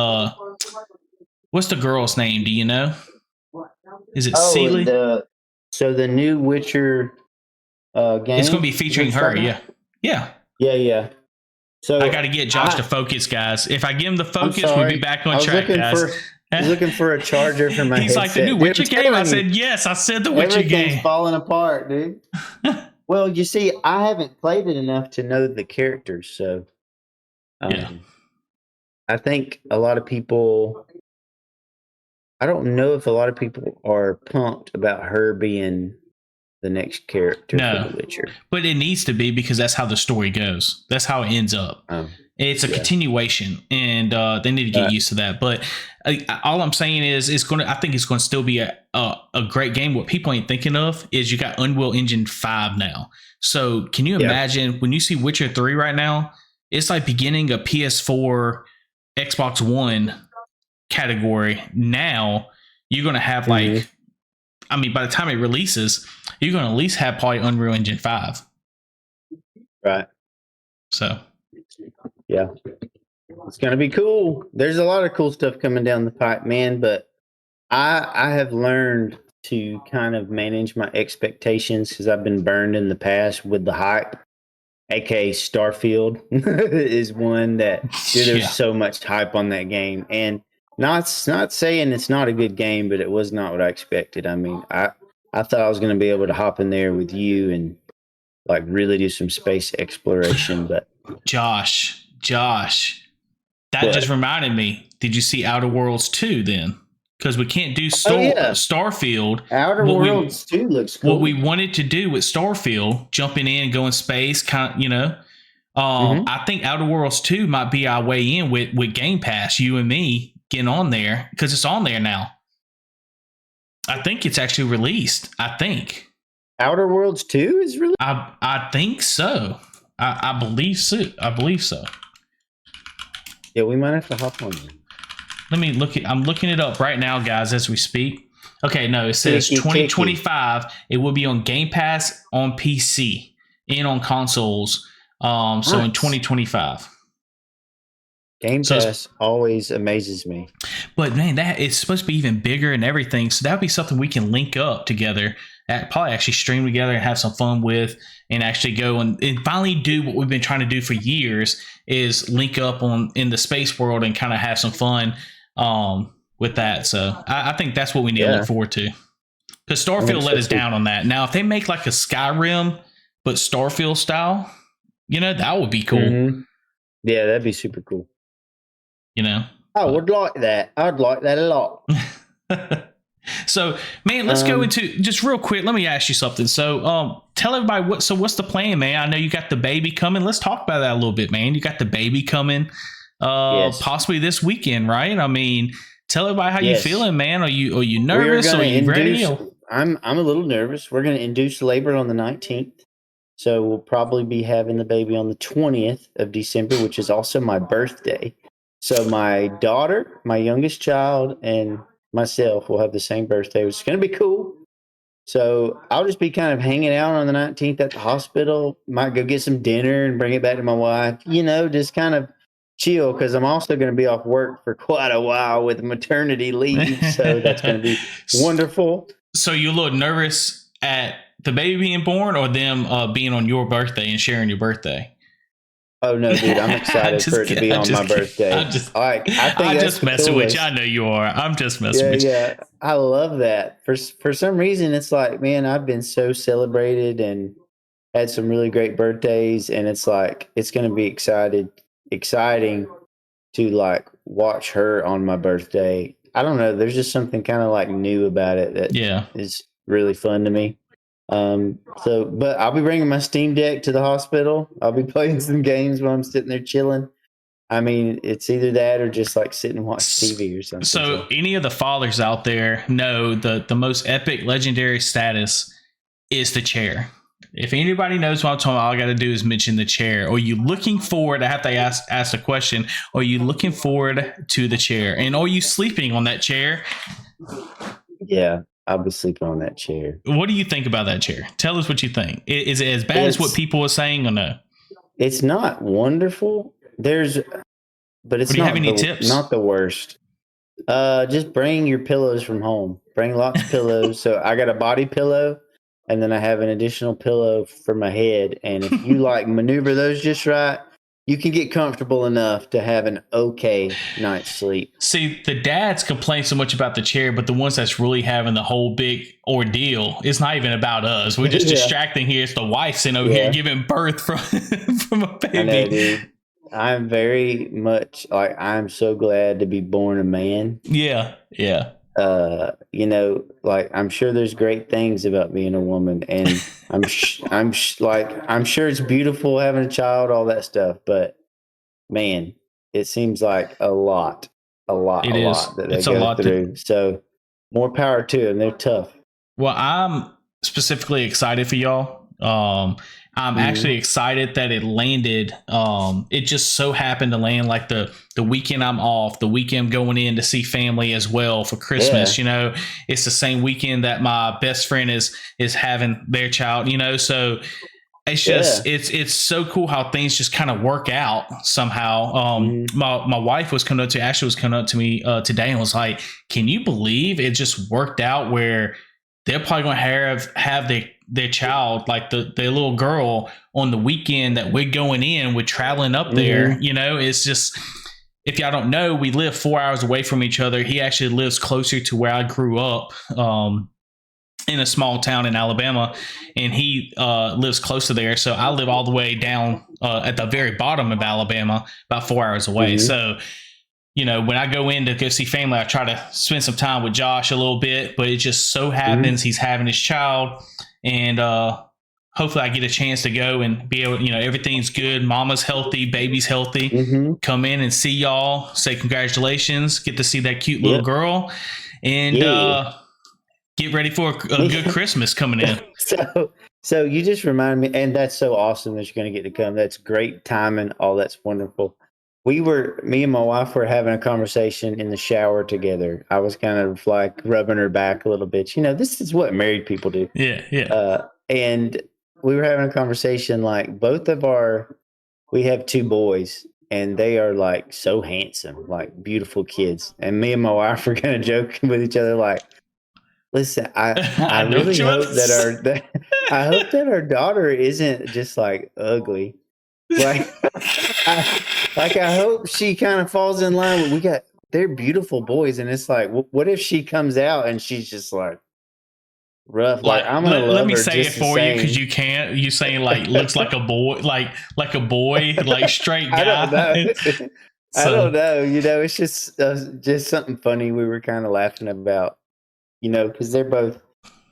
what's the girl's name? Do you know? Is it Sealy? So the new Witcher game. It's going to be featuring her. Yeah. So I got to get Josh to focus, guys. If I give him the focus, we'll be back on track, guys. I was looking for a charger for my He's headset. like, the new Witcher game? I said, yes, I said the Witcher game. Everything's falling apart, dude. Well, you see, I haven't played it enough to know the characters, so I think a lot of people, I don't know if a lot of people are pumped about her being the next character for The Witcher. But it needs to be, because that's how the story goes. That's how it ends up. It's a continuation, and they need to get used to that. But all I'm saying is, I think it's going to still be a great game. What people ain't thinking of is you got Unreal Engine 5 now. So can you imagine when you see Witcher 3 right now? It's like beginning a PS4, Xbox One category. Now you're going to have by the time it releases, you're going to at least have probably Unreal Engine 5. Right. So. Yeah. It's going to be cool. There's a lot of cool stuff coming down the pipe, man, but I have learned to kind of manage my expectations because I've been burned in the past with the hype. AKA Starfield is one that, dude, there's so much hype on that game. And not saying it's not a good game, but it was not what I expected. I mean, I thought I was going to be able to hop in there with you and like really do some space exploration, but Josh, that just reminded me. Did you see Outer Worlds 2 then? Because we can't do Starfield. Outer Worlds 2 looks cool. What we wanted to do with Starfield, jumping in, going space, I think Outer Worlds 2 might be our way in with Game Pass, you and me getting on there, because it's on there now. I think it's actually released. I think Outer Worlds 2 is released? I think so. I believe so. Yeah, we might have to hop on there. Let me look it. I'm looking it up right now, guys, as we speak. Okay, no, it says 2025. It will be on Game Pass on PC and on consoles. So in 2025. Game Pass always amazes me. But man, that it's supposed to be even bigger and everything. So that would be something we can link up together. Probably actually stream together and have some fun with, and actually go and finally do what we've been trying to do for years, is link up in the space world and kind of have some fun with that. So I think that's what we need to look forward to, because Starfield let us down on that. Now if they make like a Skyrim but Starfield style, that would be cool. Yeah, that'd be super cool. I would like that. I'd like that a lot. So, man, let's go into just real quick. Let me ask you something. So, tell everybody what's the plan, man. I know you got the baby coming. Let's talk about that a little bit, man. You got the baby coming, possibly this weekend, right? I mean, tell everybody how you feeling, man. Are you nervous? Are you ready? I'm a little nervous. We're going to induce labor on the 19th. So we'll probably be having the baby on the 20th of December, which is also my birthday. So my daughter, my youngest child, and myself will have the same birthday, which is going to be cool. So I'll just be kind of hanging out on the 19th at the hospital. Might go get some dinner and bring it back to my wife. Just kind of chill, because I'm also going to be off work for quite a while with maternity leave. So that's going to be wonderful. So you're a little nervous at the baby being born, or them being on your birthday and sharing your birthday? Oh no, dude! I'm excited for it to be on my birthday. I'm just messing with you. I know you are. I'm just messing with you. Yeah, I love that. For some reason, it's like, man, I've been so celebrated and had some really great birthdays, and it's like it's going to be exciting to like watch her on my birthday. I don't know. There's just something kind of like new about it that is really fun to me. But I'll be bringing my Steam Deck to the hospital. I'll be playing some games while I'm sitting there chilling. I mean, it's either that or just like sit and watch TV or something. So any of the fathers out there know the most epic legendary status is the chair. If anybody knows what I'm talking about, all I got to do is mention the chair. Are you looking forward? I have to ask the question. Are you looking forward to the chair? And are you sleeping on that chair? Yeah, I'll be sleeping on that chair. What do you think about that chair? Tell us what you think. Is it as bad as what people are saying or no? It's not wonderful. But it's not any tips? Not the worst. Just bring your pillows from home. Bring lots of pillows. So I got a body pillow, and then I have an additional pillow for my head. And if you like maneuver those just right, you can get comfortable enough to have an okay night's sleep. See, the dads complain so much about the chair, but the ones that's really having the whole big ordeal, it's not even about us. We're just distracting here. It's the wife sitting over here giving birth from a baby. I know, dude. I'm very much like, I'm so glad to be born a man. Yeah. Like, I'm sure there's great things about being a woman, and I'm sure it's beautiful having a child, all that stuff. But man, it seems like a lot that they go through. So more power to them. They're tough. Well, I'm specifically excited for y'all. I'm actually excited that it landed. It just so happened to land like the weekend I'm off, the weekend going in to see family as well for Christmas. Yeah. It's the same weekend that my best friend is having their child, so it's just, it's so cool how things just kind of work out somehow. My wife was coming up to me today and was like, can you believe it just worked out where they're probably going to have their child, like their little girl, on the weekend that we're going in, we're traveling up there. It's just, if y'all don't know, we live 4 hours away from each other. He actually lives closer to where I grew up, in a small town in Alabama, and he lives close to there. So I live all the way down at the very bottom of Alabama, about 4 hours away. So when I go in to go see family, I try to spend some time with Josh a little bit, but it just so happens he's having his child, and hopefully I get a chance to go and be able, everything's good. Mama's healthy, baby's healthy. Come in and see y'all, say congratulations, get to see that cute little girl, and get ready for a good Christmas coming in. So you just remind me, and that's so awesome that you're going to get to come. That's great timing. All that's wonderful. Me and my wife were having a conversation in the shower together. I was kind of like rubbing her back a little bit. This is what married people do. Yeah. And we were having a conversation, like we have two boys, and they are like so handsome, like beautiful kids. And me and my wife were kind of joking with each other, like, listen, I really hope I hope that our daughter isn't just like ugly. Like, I hope she kind of falls in line with, they're beautiful boys. And it's like, what if she comes out and she's just like rough? Like, I'm going to let me say it for you, because you can't. You saying like looks like a boy, like a boy, like straight guy. I don't know. I don't know. It's just something funny we were kind of laughing about, because they're both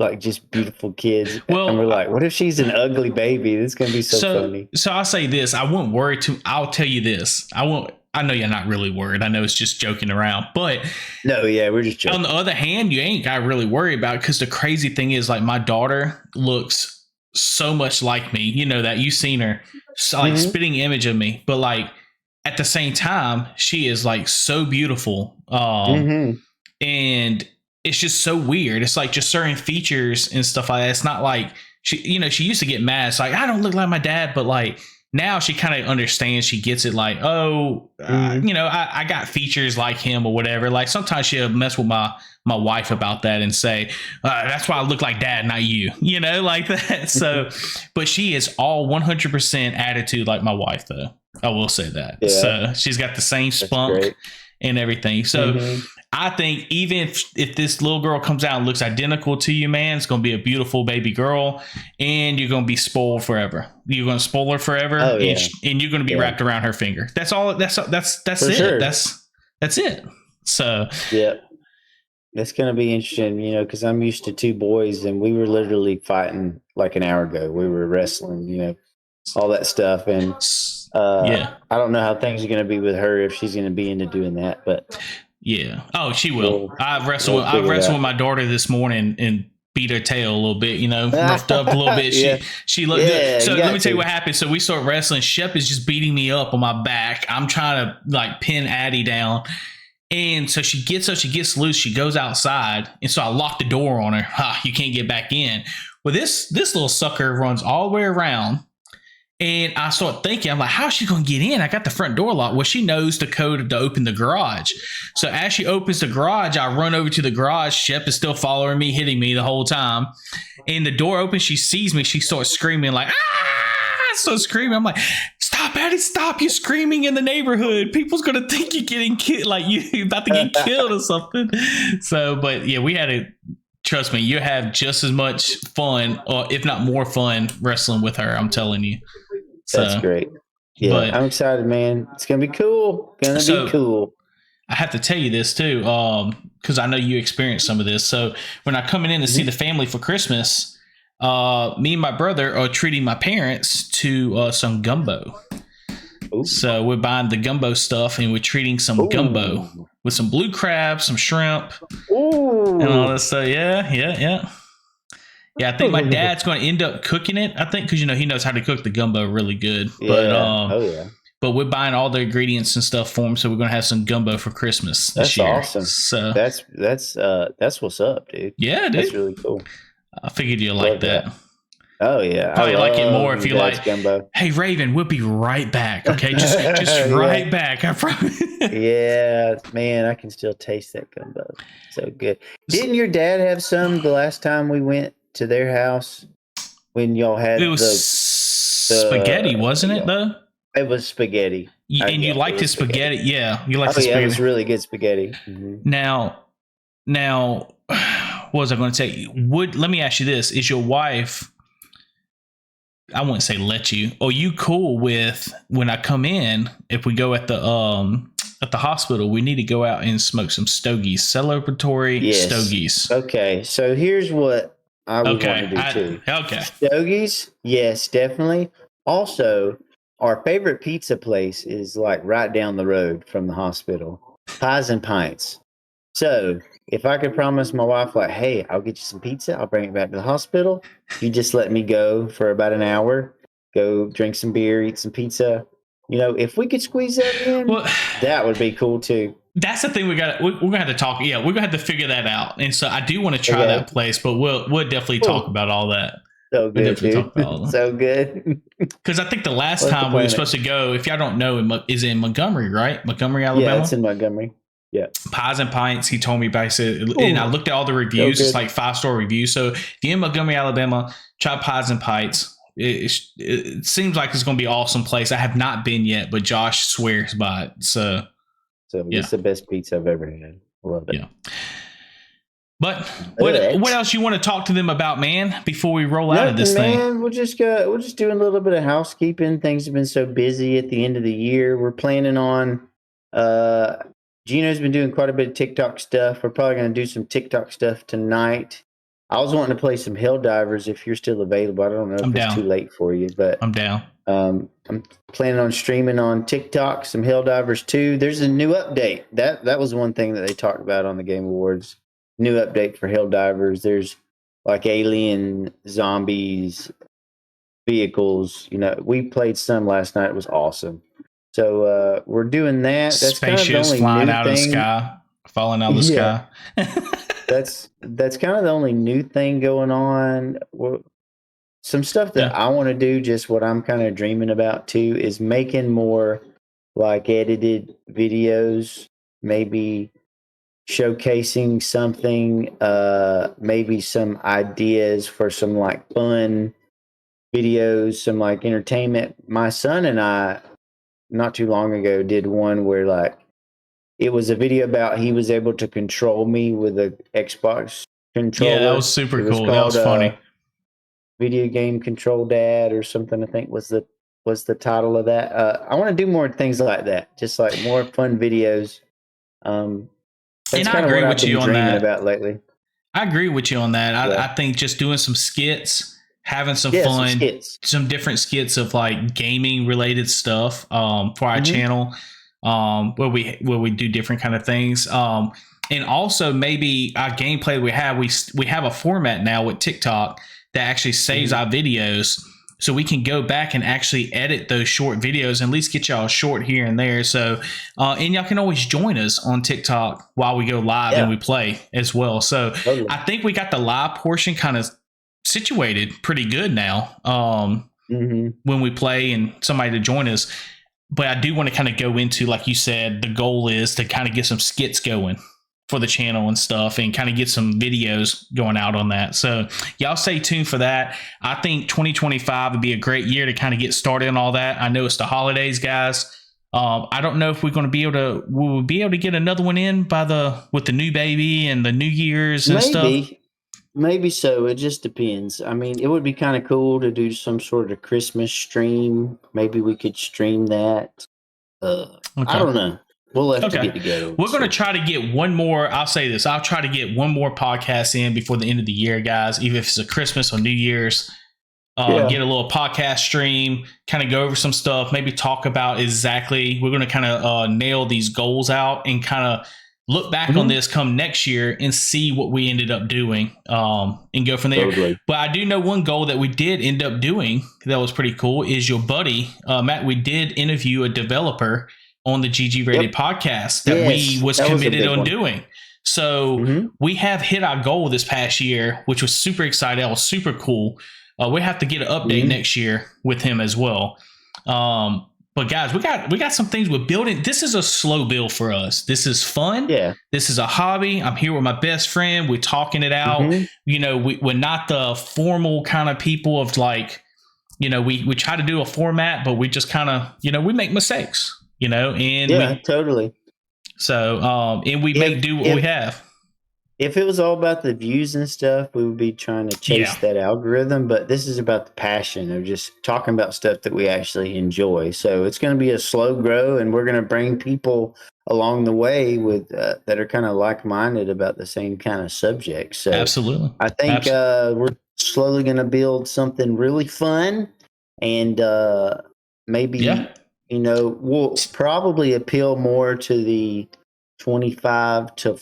like just beautiful kids. Well, and we're like, what if she's an ugly baby? This is going to be so funny. So I'll say this. I won't worry I'll tell you this. I know you're not really worried. I know it's just joking around, but no, we're just joking. On the other hand, you ain't got to really worry about it, because the crazy thing is, like, my daughter looks so much like me, that you've seen her, like spitting image of me, but like at the same time, she is like so beautiful. And it's just so weird. It's like just certain features and stuff like that. It's not like she used to get mad. It's like, I don't look like my dad, but like now she kind of understands. She gets it, like, I got features like him or whatever. Like sometimes she'll mess with my wife about that and say, that's why I look like dad, not you, like that. So, but she is all 100% attitude like my wife, though. I will say that. Yeah. So she's got the same spunk and everything. So I think even if this little girl comes out and looks identical to you, man, it's going to be a beautiful baby girl, and you're going to be spoiled forever. You're going to spoil her forever, and you're going to be wrapped around her finger. That's all. That's it. Sure. That's it. So That's going to be interesting, you know, because I'm used to two boys and we were literally fighting like an hour ago. We were wrestling, you know, all that stuff. And Yeah. I don't know how things are going to be with her if she's going to be into doing that, but Yeah. Oh, she will. I we'll wrestled figure it with out. my daughter this morning and beat her tail a little bit, you know, roughed up a little bit. Yeah. She looked Yeah, so you let got me tell you to. what happened. So we start wrestling. Shep is just beating me up on my back. I'm trying to like pin Addie down. And so she gets up, she gets loose, she goes outside, and so I lock the door on her. You can't get back in. Well, this little sucker runs all the way around, and I start thinking, I'm like, how's she going to get in? I got the front door locked. Well, she knows the code to open the garage. So as she opens the garage, I run over to the garage. Shep is still following me, hitting me the whole time. And the door opens, she sees me, she starts screaming like, ah! So screaming. I'm like, stop, Addie, stop. You're screaming in the neighborhood. People's going to think you're getting killed, like you're about to get killed or something. So, but yeah, we had to, trust me, you have just as much fun, or if not more fun, wrestling with her. I'm telling you. So, That's great. Yeah, but, I'm excited, man. It's going to be cool. Going to be cool. I have to tell you this too, because I know you experienced some of this. So when I'm coming in to see the family for Christmas, me and my brother are treating my parents to some gumbo. Ooh. So we're buying the gumbo stuff and we're treating some gumbo with some blue crab, some shrimp, and all that stuff. Yeah. Yeah, I think my dad's going to end up cooking it. I think because he knows how to cook the gumbo really good. Yeah. But we're buying all the ingredients and stuff for him, so we're going to have some gumbo for Christmas this year. That's awesome. So that's what's up, dude. Yeah, dude. That's really cool. I figured you'd like that. Oh yeah, probably like it more if you like gumbo. Hey Raven, we'll be right back. Okay, just right back. I promise. Yeah, man, I can still taste that gumbo. So good. Didn't your dad have some the last time we went to their house when y'all had it was the spaghetti, wasn't it though? It was spaghetti. And you liked his spaghetti. Yeah, you liked the spaghetti. Yeah, it was really good spaghetti. Mm-hmm. Now, what was I going to say? Let me ask you this: is your wife? I wouldn't say let you. Are you cool with when I come in? If we go at the hospital, we need to go out and smoke some stogies, celebratory stogies. Okay, so here's what I would want to do too. Okay, stogies, yes, definitely. Also, our favorite pizza place is like right down the road from the hospital, Pies and Pints. So if I could promise my wife, like, hey, I'll get you some pizza, I'll bring it back to the hospital. You just let me go for about an hour, go drink some beer, eat some pizza. If we could squeeze that in, that would be cool too. That's the thing we're gonna have to talk. Yeah, we're gonna have to figure that out. And so I do want to try that place, but we'll definitely talk about all that. So good, dude. So good. Because I think the last time we were supposed to go, if y'all don't know, is in Montgomery, right? Montgomery, Alabama. Yeah, it's in Montgomery. Yeah. Pies and Pints, he told me about it. And I looked at all the reviews. It's like 5-star reviews. So if you're in Montgomery, Alabama, try Pies and Pints. It seems like it's going to be an awesome place. I have not been yet, but Josh swears by it. So it's the best pizza I've ever had. Love it. Yeah. But what else you want to talk to them about, man, before we roll out of this thing? We'll just do a little bit of housekeeping. Things have been so busy at the end of the year. We're planning on Gino's been doing quite a bit of TikTok stuff. We're probably going to do some TikTok stuff tonight. I was wanting to play some Helldivers if you're still available. I don't know if it's too late for you, but I'm down. I'm planning on streaming on TikTok some Helldivers 2. There's a new update. That was one thing that they talked about on the Game Awards. New update for Helldivers. There's like alien, zombies, vehicles. We played some last night. It was awesome. So we're doing that. That's spaceships kind of the only flying new out of the sky, falling out of the sky. That's kind of the only new thing going on. Some stuff that I want to do, just what I'm kind of dreaming about too, is making more like edited videos, maybe showcasing something, maybe some ideas for some like fun videos, some like entertainment. My son and I, not too long ago, did one where like it was a video about he was able to control me with an Xbox controller. Yeah, that was super cool. That was funny. Video game control dad or something, I think was the title of that. I want to do more things like that, just like more fun videos. That's And I kind of agree what I've with been you on dreaming that. about lately. I agree with you on that. Yeah. I think just doing some skits, having some Some fun, skits. some different skits of like gaming related stuff for our Mm-hmm. channel, where we do different kind of things. And also maybe our gameplay we have a format now with TikTok that actually saves Mm-hmm. our videos. So we can go back and actually edit those short videos and at least get y'all short here and there. So, and y'all can always join us on TikTok while we go live and we play as well. So Totally. I think we got the live portion kind of situated pretty good now when we play and somebody to join us. But I do want to kind of go into, like you said, the goal is to kind of get some skits going for the channel and stuff and kind of get some videos going out on that. So y'all stay tuned for that. I think 2025 would be a great year to kind of get started on all that. I know it's the holidays, guys. I don't know if we're going to be able to, we'll be able to get another one in with the new baby and the New Year's and stuff. Maybe so. It just depends. I mean, it would be kind of cool to do some sort of Christmas stream. Maybe we could stream that. I don't know. We'll have to get together. We're going to try to get one more. I'll say this. I'll try to get one more podcast in before the end of the year, guys, even if it's a Christmas or New Year's. Get a little podcast stream, kind of go over some stuff, maybe talk about exactly. We're going to kind of nail these goals out and kind of look back on this come next year and see what we ended up doing and go from there. Totally. But I do know one goal that we did end up doing that was pretty cool is your buddy, Matt. We did interview a developer on the GGrated podcast that we was committed on doing. So we have hit our goal this past year, which was super exciting. That was super cool. We have to get an update next year with him as well. But guys, we got some things we're building. This is a slow build for us. This is fun. Yeah. This is a hobby. I'm here with my best friend. We're talking it out. You know, we're not the formal kind of people of like, you know, we try to do a format, but we just kind of, you know, we make mistakes, you know, and totally. So, and we make do what we have. If it was all about the views and stuff, we would be trying to chase that algorithm. But this is about the passion of just talking about stuff that we actually enjoy. So it's going to be a slow grow, and we're going to bring people along the way with that are kind of like-minded about the same kind of subject. So absolutely, I think we're slowly going to build something really fun, and maybe you know we'll probably appeal more to the 25 to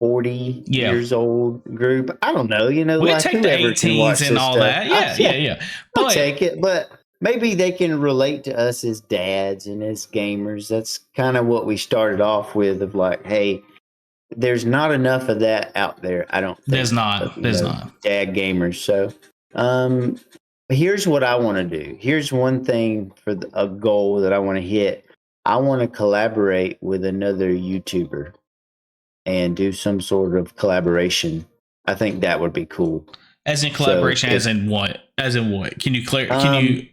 40 years old group. I don't know, you know, we'll like take the 18s and all that. Yeah. I'll take it, but maybe they can relate to us as dads and as gamers. That's kind of what we started off with of like, hey, there's not enough of that out there. I don't think. There's not. Dad gamers. So, here's what I want to do. Here's one thing for a goal that I want to hit. I want to collaborate with another YouTuber and do some sort of collaboration. I think that would be cool. As in collaboration, as in what? Can you clear? Can you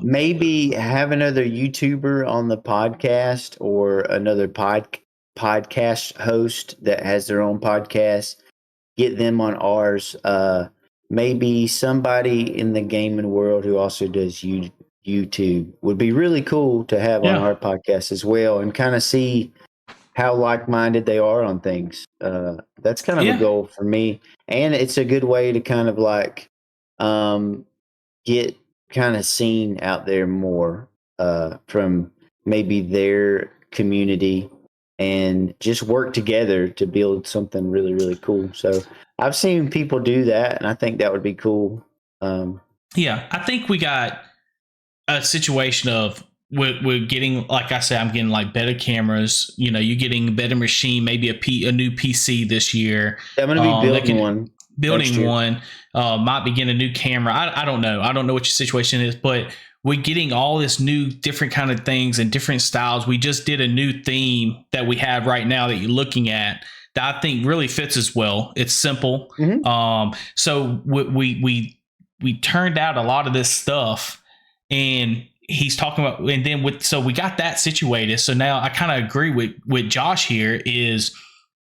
maybe have another YouTuber on the podcast or another podcast host that has their own podcast? Get them on ours. Maybe somebody in the gaming world who also does YouTube would be really cool to have on our podcast as well, and kind of see how like-minded they are on things. That's kind of a goal for me. And it's a good way to kind of like get kind of seen out there more from maybe their community and just work together to build something really, really cool. So I've seen people do that, and I think that would be cool. I think we got a situation of we're getting, like I said, I'm getting like better cameras. You know, you're getting a better machine, maybe a new PC this year. I'm going to be building one. Might be getting a new camera. I don't know. I don't know what your situation is, but we're getting all this new different kind of things and different styles. We just did a new theme that we have right now that you're looking at that I think really fits as well. It's simple. So we turned out a lot of this stuff, and he's talking about, and then so we got that situated. So now I kind of agree with Josh here is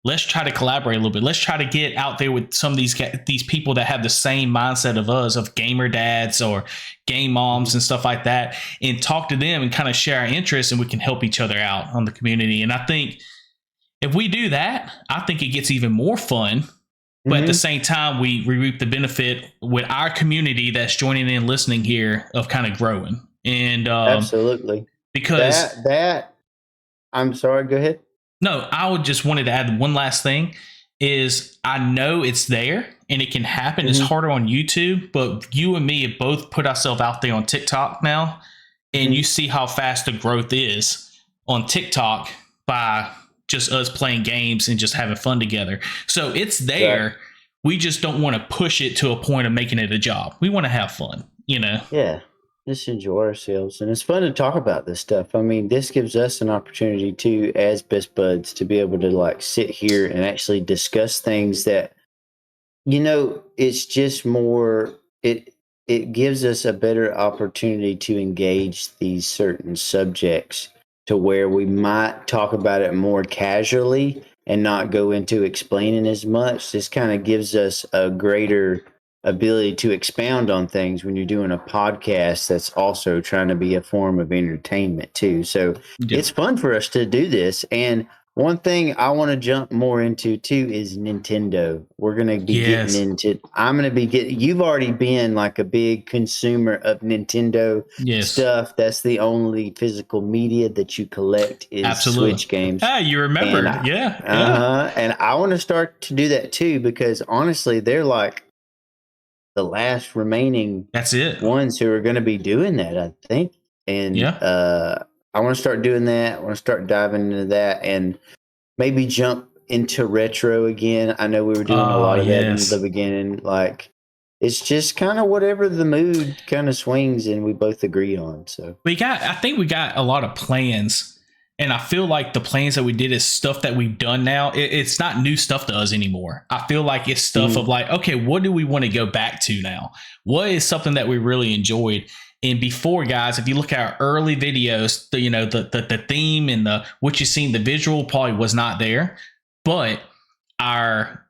let's try to collaborate a little bit. Let's try to get out there with some of these people that have the same mindset of us, of gamer dads or game moms and stuff like that, and talk to them and kind of share our interests, and we can help each other out on the community. And I think if we do that, I think it gets even more fun. But at the same time, we reap the benefit with our community that's joining in, listening here, of kind of growing. And absolutely, because that I'm sorry, go ahead. No, I would just wanted to add one last thing. Is I know it's there and it can happen. It's harder on YouTube, but you and me have both put ourselves out there on TikTok now, and you see how fast the growth is on TikTok by just us playing games and just having fun together. So it's there. Right. We just don't want to push it to a point of making it a job. We want to have fun, you know? Yeah. Just enjoy ourselves. And it's fun to talk about this stuff. I mean, this gives us an opportunity too, as best buds, to be able to like sit here and actually discuss things that, you know, it's just more, it gives us a better opportunity to engage these certain subjects to where we might talk about it more casually and not go into explaining as much. This kind of gives us a greater ability to expound on things when you're doing a podcast that's also trying to be a form of entertainment too. So it's fun for us to do this. And one thing I want to jump more into too is Nintendo. We're going to be getting into, you've already been like a big consumer of Nintendo stuff. That's the only physical media that you collect is Switch games. Ah, you remembered. And I want to start to do that too, because honestly, they're like the last remaining ones who are going to be doing that, I think. And I want to start doing that. I want to start diving into that and maybe jump into retro again. I know we were doing a lot of that in the beginning. Like, it's just kind of whatever the mood kind of swings and we both agree on. So I think we got a lot of plans. And I feel like the plans that we did is stuff that we've done now. It's not new stuff to us anymore. I feel like it's stuff of like, okay, what do we want to go back to now? What is something that we really enjoyed? And before, guys, if you look at our early videos, the theme and what you seen, the visual probably was not there, but our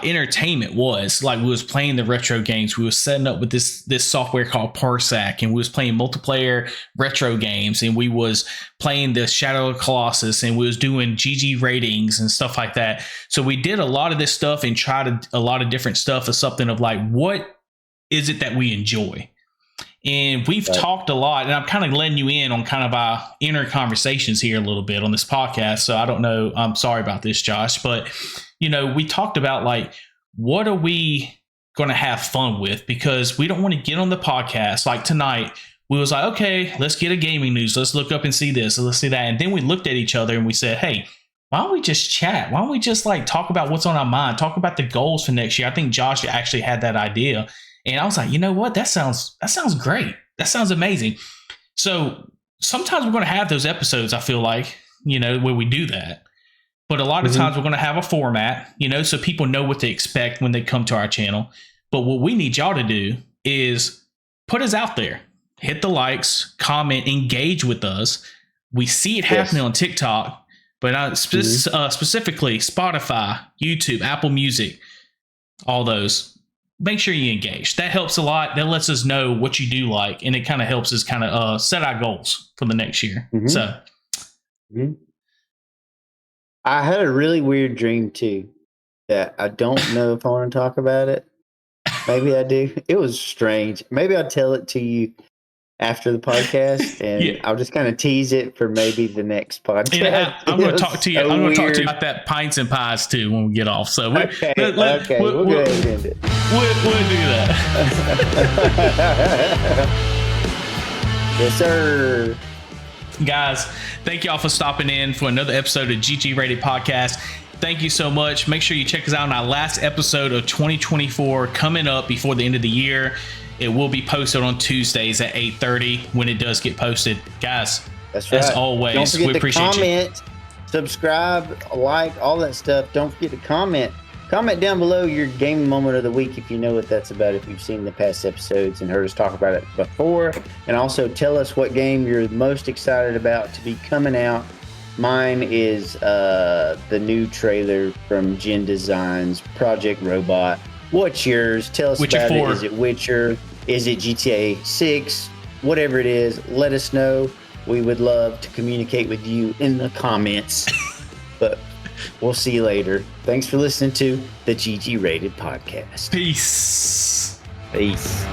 entertainment was like, we was playing the retro games. We was setting up with this software called Parsac, and we was playing multiplayer retro games, and we was playing the Shadow of Colossus, and we was doing GG ratings and stuff like that. So we did a lot of this stuff and tried a lot of different stuff of something of like, what is it that we enjoy? And we've talked a lot, and I'm kind of letting you in on kind of our inner conversations here a little bit on this podcast. So I don't know. I'm sorry about this, Josh, but we talked about like, what are we going to have fun with? Because we don't want to get on the podcast. Like tonight, we was like, okay, let's get a gaming news. Let's look up and see this. Let's see that. And then we looked at each other and we said, hey, why don't we just chat? Why don't we just like talk about what's on our mind? Talk about the goals for next year. I think Josh actually had that idea. And I was like, you know what? That sounds great. That sounds amazing. So sometimes we're going to have those episodes, I feel like, where we do that. But a lot of times we're going to have a format, so people know what to expect when they come to our channel. But what we need y'all to do is put us out there. Hit the likes, comment, engage with us. We see it happening on TikTok, but specifically Spotify, YouTube, Apple Music, all those. Make sure you engage. That helps a lot. That lets us know what you do like, and it kind of helps us kind of set our goals for the next year. So. I had a really weird dream too that I don't know if I want to talk about it. Maybe I do. It was strange. Maybe I'll tell it to you after the podcast, and I'll just kind of tease it for maybe the next podcast. I'm going to talk to you. I'm going to talk to you about that pints and pies too when we get off. So we'll go ahead and end it. We'll do that. Yes, sir. Guys, thank y'all for stopping in for another episode of GG Rated Podcast. Thank you so much. Make sure you check us out on our last episode of 2024 coming up before the end of the year. It will be posted on Tuesdays at 8:30 when it does get posted. Guys, that's right. As always, don't forget we appreciate to comment, subscribe, like, all that stuff. Don't forget to comment. Comment down below your gaming moment of the week if you know what that's about, if you've seen the past episodes and heard us talk about it before. And also tell us what game you're most excited about to be coming out. Mine is the new trailer from Gen Design's Project Robot. What's yours? Tell us Witcher about 4. it. Is it Witcher? Is it GTA 6? Whatever it is, let us know. We would love to communicate with you in the comments. But we'll see you later. Thanks for listening to the GG Rated podcast. Peace. Peace.